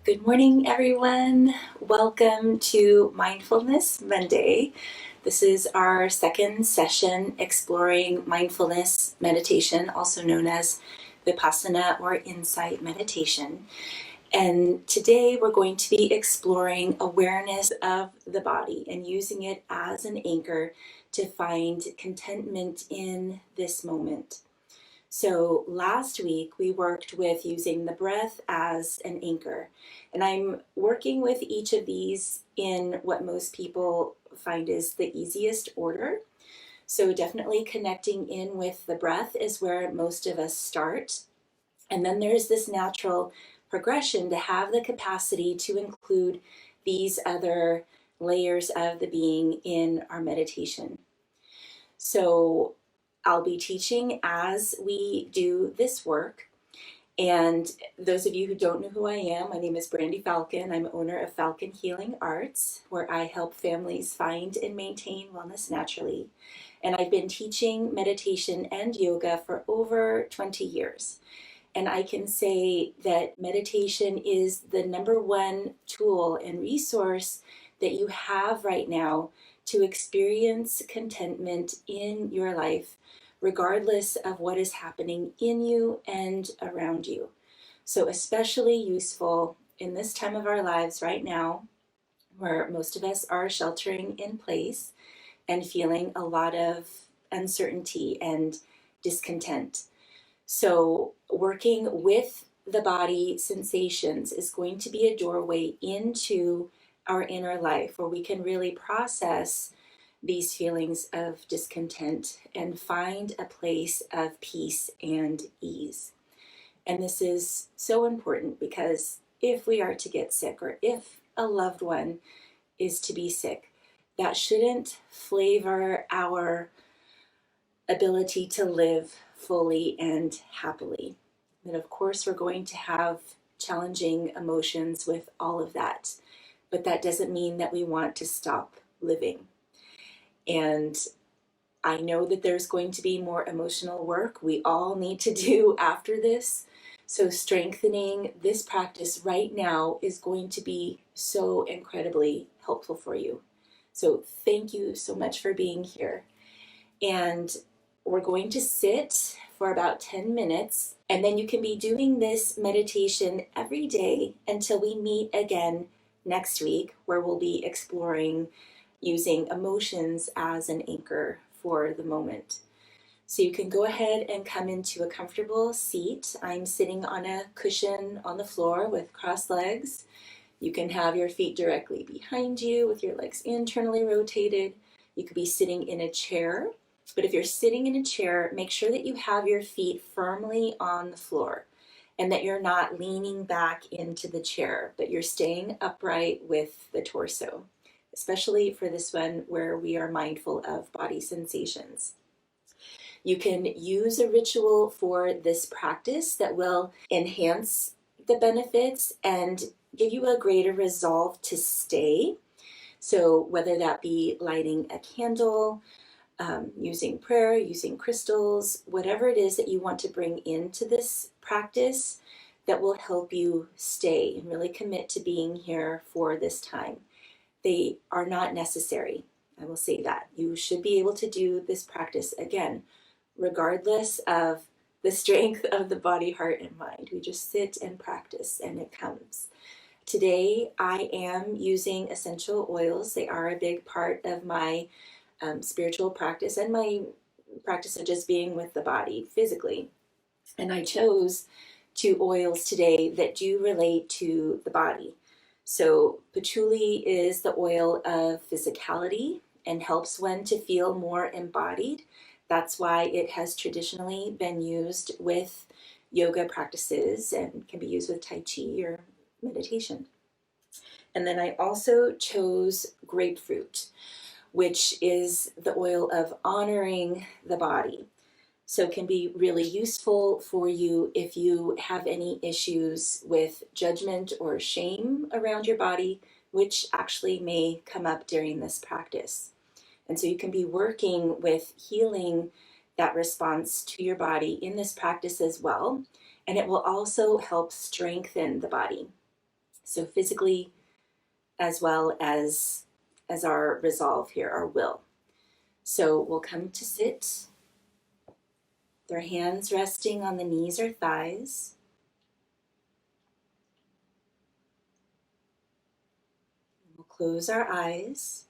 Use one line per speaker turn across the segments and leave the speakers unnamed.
Good morning, everyone. Welcome to Mindfulness Monday. This is our second session exploring mindfulness meditation, also known as Vipassana or insight meditation. And today we're going to be exploring awareness of the body and using it as an anchor to find contentment in this moment. So last week we worked with using the breath as an anchor, and I'm working with each of these in what most people find is the easiest order. So definitely connecting in with the breath is where most of us start. And then there's this natural progression to have the capacity to include these other layers of the being in our meditation. So I'll be teaching as we do this work. And those of you who don't know who I am, my name is Brandy Falcon. I'm owner of Falcon Healing Arts, where I help families find and maintain wellness naturally. And I've been teaching meditation and yoga for over 20 years. And I can say that meditation is the number one tool and resource that you have right now to experience contentment in your life, regardless of what is happening in you and around you. So especially useful in this time of our lives right now, where most of us are sheltering in place and feeling a lot of uncertainty and discontent. So working with the body sensations is going to be a doorway into our inner life where we can really process these feelings of discontent and find a place of peace and ease. And this is so important because if we are to get sick or if a loved one is to be sick, that shouldn't flavor our ability to live fully and happily. And of course, we're going to have challenging emotions with all of that, but that doesn't mean that we want to stop living. And I know that there's going to be more emotional work we all need to do after this. So strengthening this practice right now is going to be so incredibly helpful for you. So thank you so much for being here. And we're going to sit for about 10 minutes, and then you can be doing this meditation every day until we meet again next week, where we'll be exploring using emotions as an anchor for the moment. So you can go ahead and come into a comfortable seat. I'm sitting on a cushion on the floor with crossed legs. You can have your feet directly behind you with your legs internally rotated. You could be sitting in a chair. But if you're sitting in a chair, make sure that you have your feet firmly on the floor and that you're not leaning back into the chair, but you're staying upright with the torso, especially for this one where we are mindful of body sensations. You can use a ritual for this practice that will enhance the benefits and give you a greater resolve to stay. So whether that be lighting a candle, using prayer, using crystals, whatever it is that you want to bring into this practice that will help you stay and really commit to being here for this time. They are not necessary. I will say that. You should be able to do this practice again, regardless of the strength of the body, heart, and mind. We just sit and practice and it comes. Today, I am using essential oils. They are a big part of my spiritual practice and my practice of just being with the body physically. And I chose 2 oils today that do relate to the body. So patchouli is the oil of physicality and helps one to feel more embodied. That's why it has traditionally been used with yoga practices and can be used with Tai Chi or meditation. And then I also chose grapefruit, which is the oil of honoring the body. So it can be really useful for you if you have any issues with judgment or shame around your body, which actually may come up during this practice. And so you can be working with healing that response to your body in this practice as well. And it will also help strengthen the body. So physically, as well as our resolve here, our will. So we'll come to sit, with our hands resting on the knees or thighs. We'll close our eyes.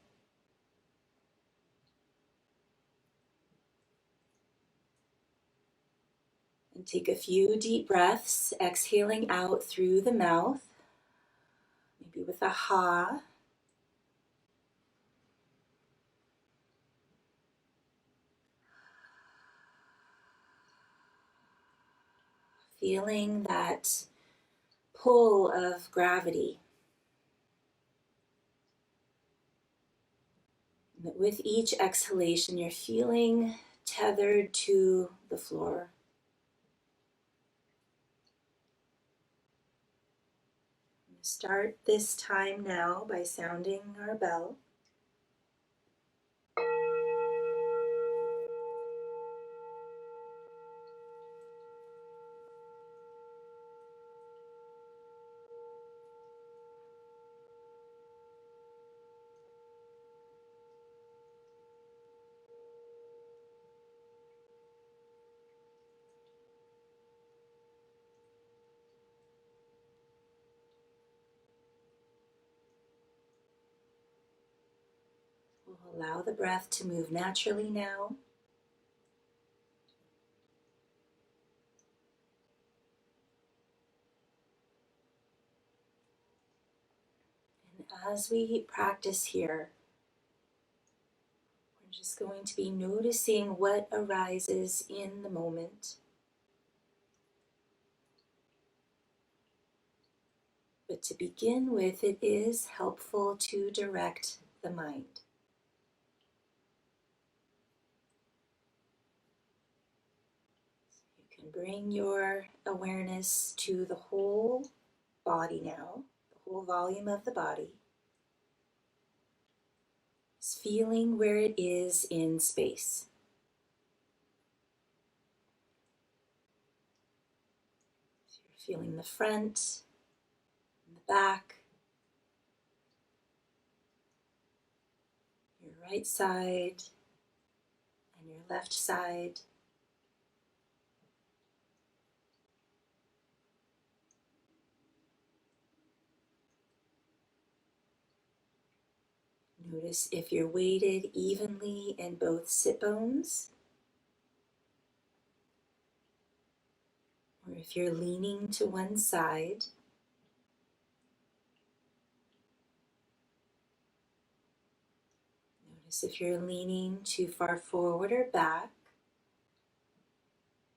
And take a few deep breaths, exhaling out through the mouth, maybe with a ha. Feeling that pull of gravity. And that with each exhalation, you're feeling tethered to the floor. Start this time now by sounding our bell. We'll allow the breath to move naturally now. And as we practice here, we're just going to be noticing what arises in the moment. But to begin with, it is helpful to direct the mind. You can bring your awareness to the whole body now, the whole volume of the body. Just feeling where it is in space. So you're feeling the front and the back, your right side and your left side. Notice if you're weighted evenly in both sit bones, or if you're leaning to one side. Notice if you're leaning too far forward or back.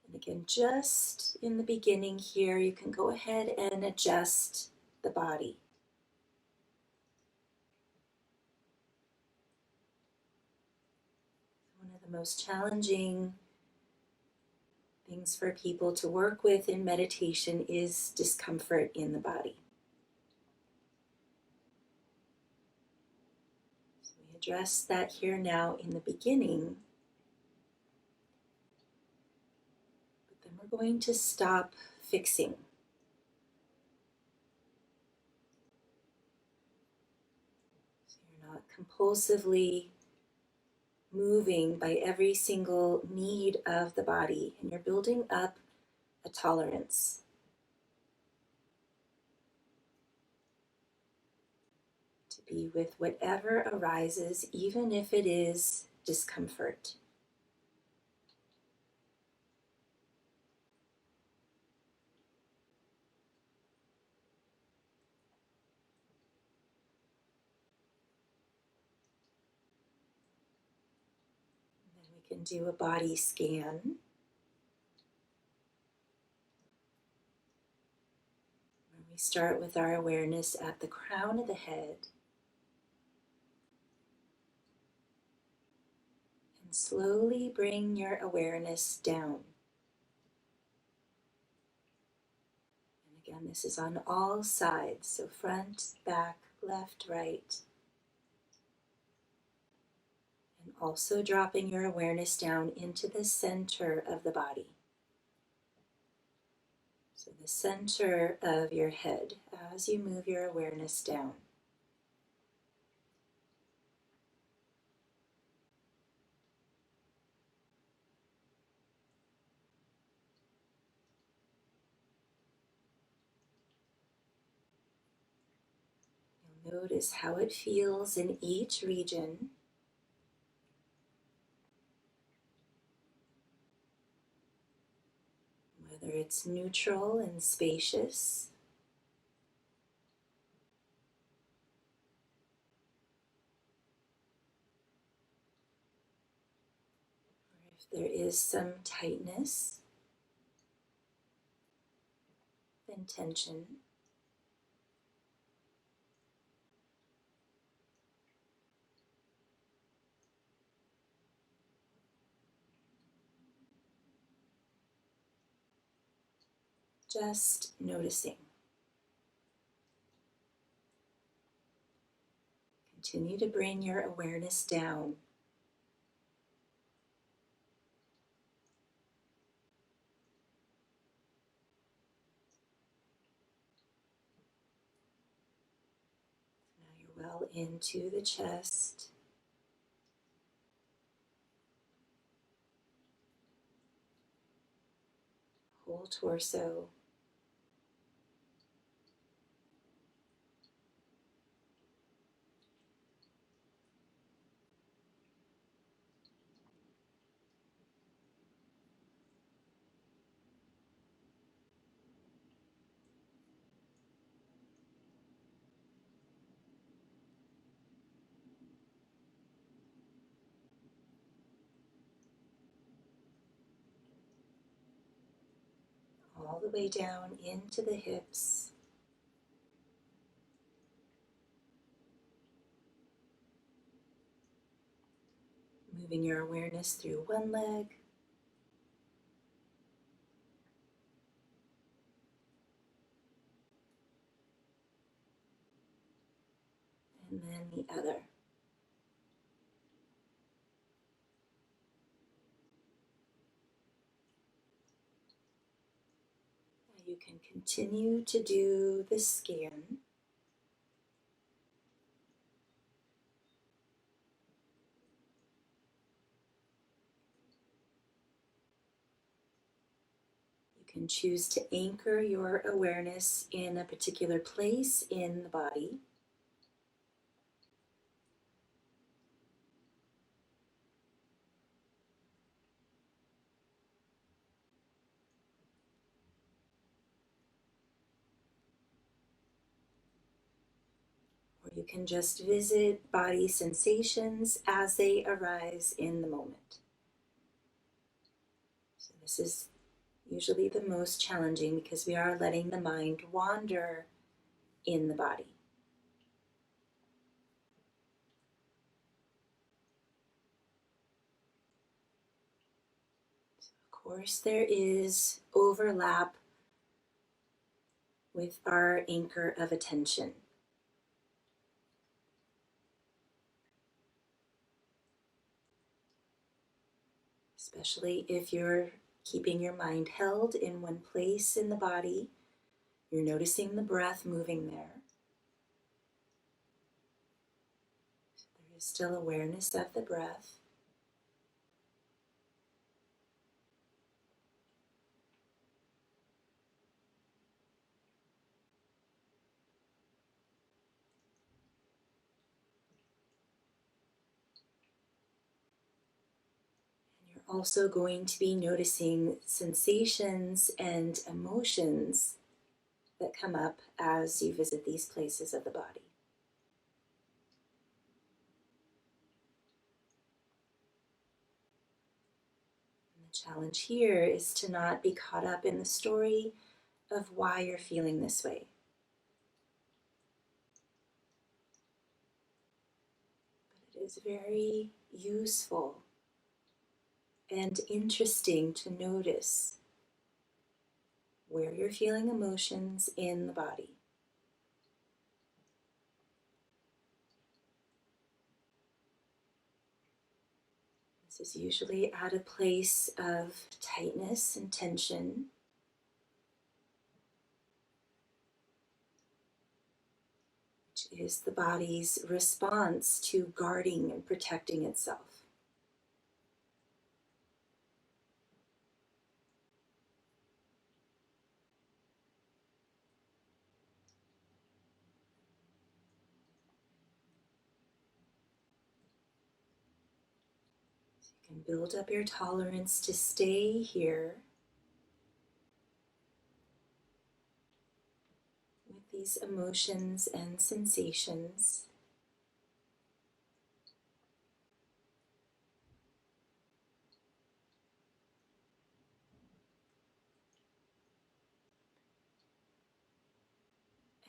And again, just in the beginning here, you can go ahead and adjust the body. One of the most challenging things for people to work with in meditation is discomfort in the body. So we address that here now in the beginning, but then we're going to stop fixing. So you're not compulsively moving by every single need of the body, and you're building up a tolerance. To be with whatever arises, even if it is discomfort. And then we can do a body scan. Where we start with our awareness at the crown of the head. And slowly bring your awareness down. And again, this is on all sides, so front, back, left, right. And also dropping your awareness down into the center of the body. So the center of your head as you move your awareness down. You'll notice how it feels in each region. Whether it's neutral and spacious, or if there is some tightness and tension. Just noticing. Continue to bring your awareness down. Now you're well into the chest, whole torso, all the way down into the hips. Moving your awareness through one leg, and then the other. Now you can continue to do the scan. You can choose to anchor your awareness in a particular place in the body. Or you can just visit body sensations as they arise in the moment. So this is usually the most challenging because we are letting the mind wander in the body. So of course, there is overlap with our anchor of attention. Especially if you're keeping your mind held in one place in the body, you're noticing the breath moving there. So there is still awareness of the breath. And you're also going to be noticing sensations and emotions that come up as you visit these places of the body. And the challenge here is to not be caught up in the story of why you're feeling this way. But it is very useful and interesting to notice where you're feeling emotions in the body. This is usually at a place of tightness and tension. is the body's response to guarding and protecting itself. So you can build up your tolerance to stay here with these emotions and sensations.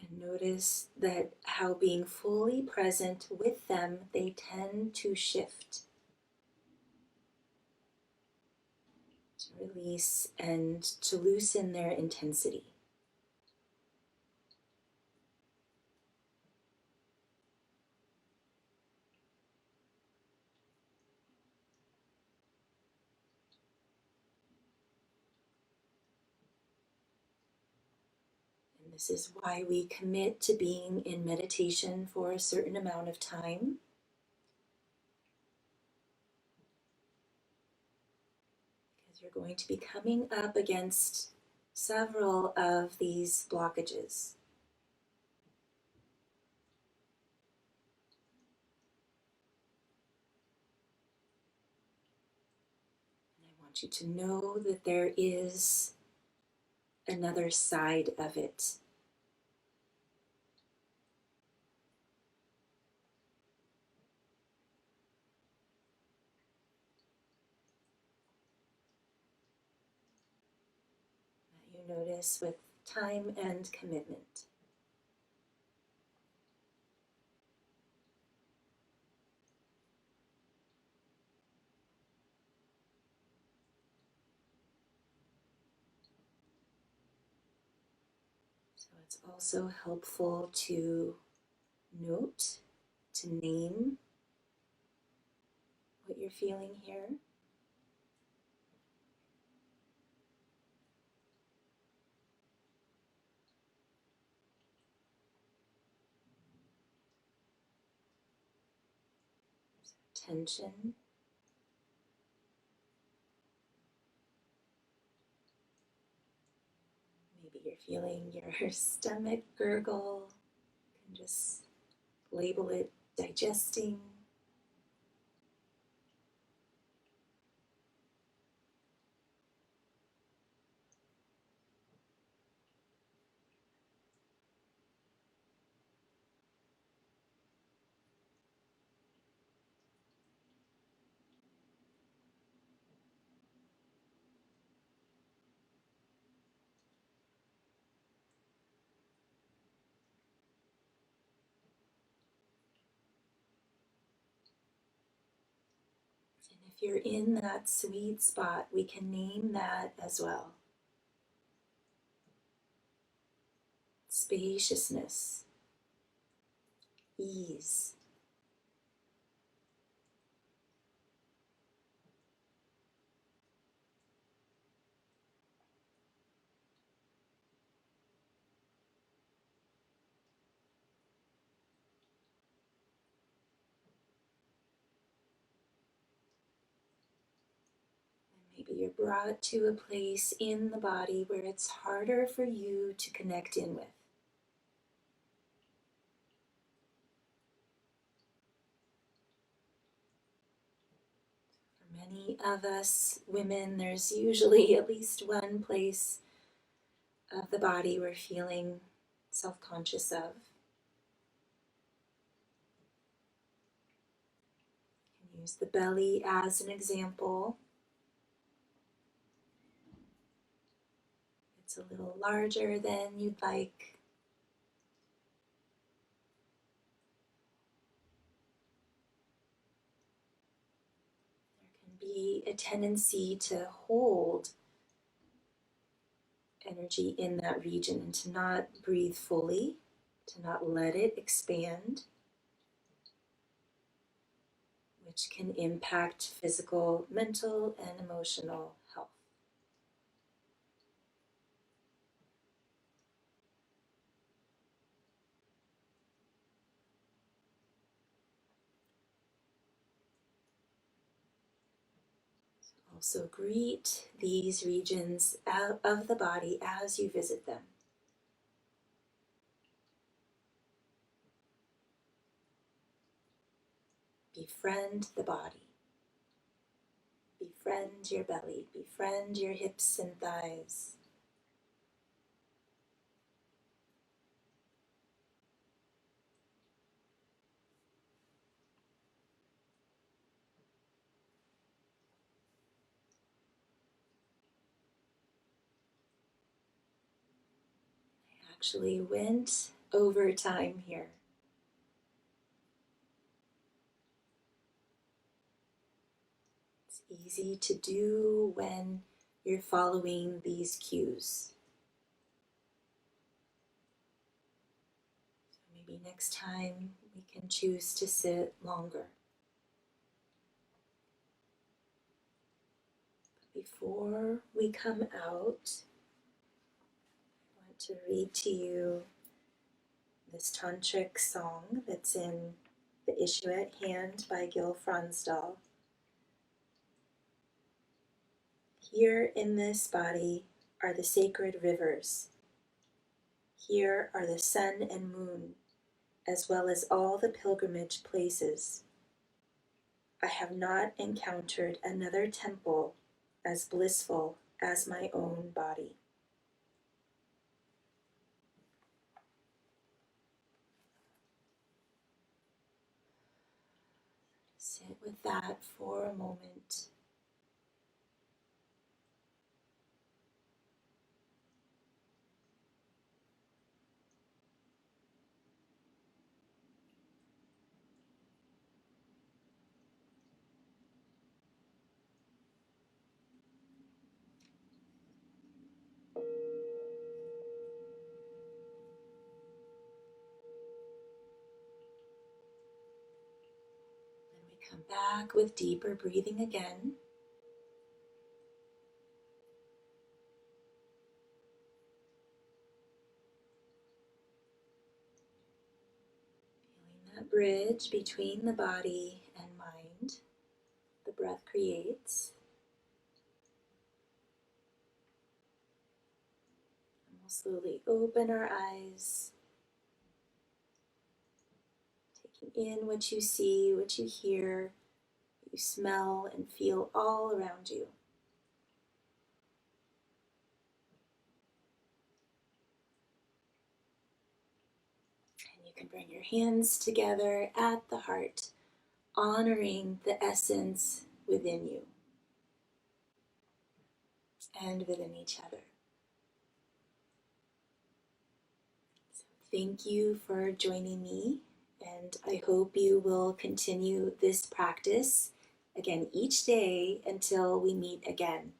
And notice that how being fully present with them, they tend to shift, to release, and to loosen their intensity. And this is why we commit to being in meditation for a certain amount of time. Because you're going to be coming up against several of these blockages. And I want you to know that there is another side of it. That you notice with time and commitment. So it's also helpful to note, to name what you're feeling here. So tension. Maybe you're feeling your stomach gurgle. You can just label it digesting. And if you're in that sweet spot, we can name that as well. Spaciousness, ease. Maybe you're brought to a place in the body where it's harder for you to connect in with. For many of us women, there's usually at least one place of the body we're feeling self-conscious of. You can use the belly as an example. It's a little larger than you'd like. There can be a tendency to hold energy in that region and to not breathe fully, to not let it expand, which can impact physical, mental, and emotional health. Also greet these regions out of the body as you visit them. Befriend the body. Befriend your belly. Befriend your hips and thighs. I actually went over time here. It's easy to do when you're following these cues. So maybe next time we can choose to sit longer. But before we come out, I want to read to you this tantric song that's in The Issue at Hand by Gil Fronsdal. Here in this body are the sacred rivers. Here are the sun and moon, as well as all the pilgrimage places. I have not encountered another temple as blissful as my own body. Sit with that for a moment. Then we come back with deeper breathing again. Feeling that bridge between the body and mind the breath creates. And we'll slowly open our eyes, taking in what you see, what you hear, what you smell and feel all around you. And you can bring your hands together at the heart, honoring the essence within you and within each other. So thank you for joining me, and I hope you will continue this practice again each day until we meet again.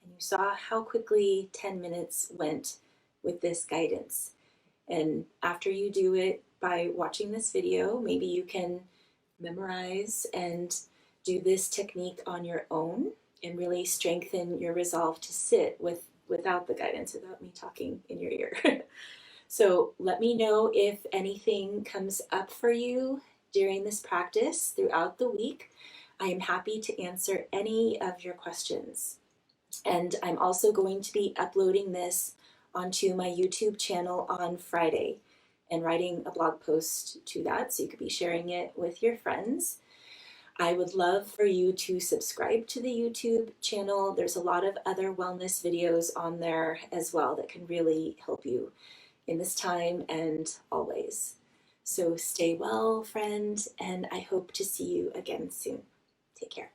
And you saw how quickly 10 minutes went with this guidance. And after you do it by watching this video, maybe you can memorize and do this technique on your own and really strengthen your resolve to sit without the guidance, without me talking in your ear. So let me know if anything comes up for you during this practice throughout the week. I am happy to answer any of your questions. And I'm also going to be uploading this onto my YouTube channel on Friday and writing a blog post to that, so you could be sharing it with your friends. I would love for you to subscribe to the YouTube channel. There's a lot of other wellness videos on there as well that can really help you in this time and always. So stay well, friend, and I hope to see you again soon. Take care.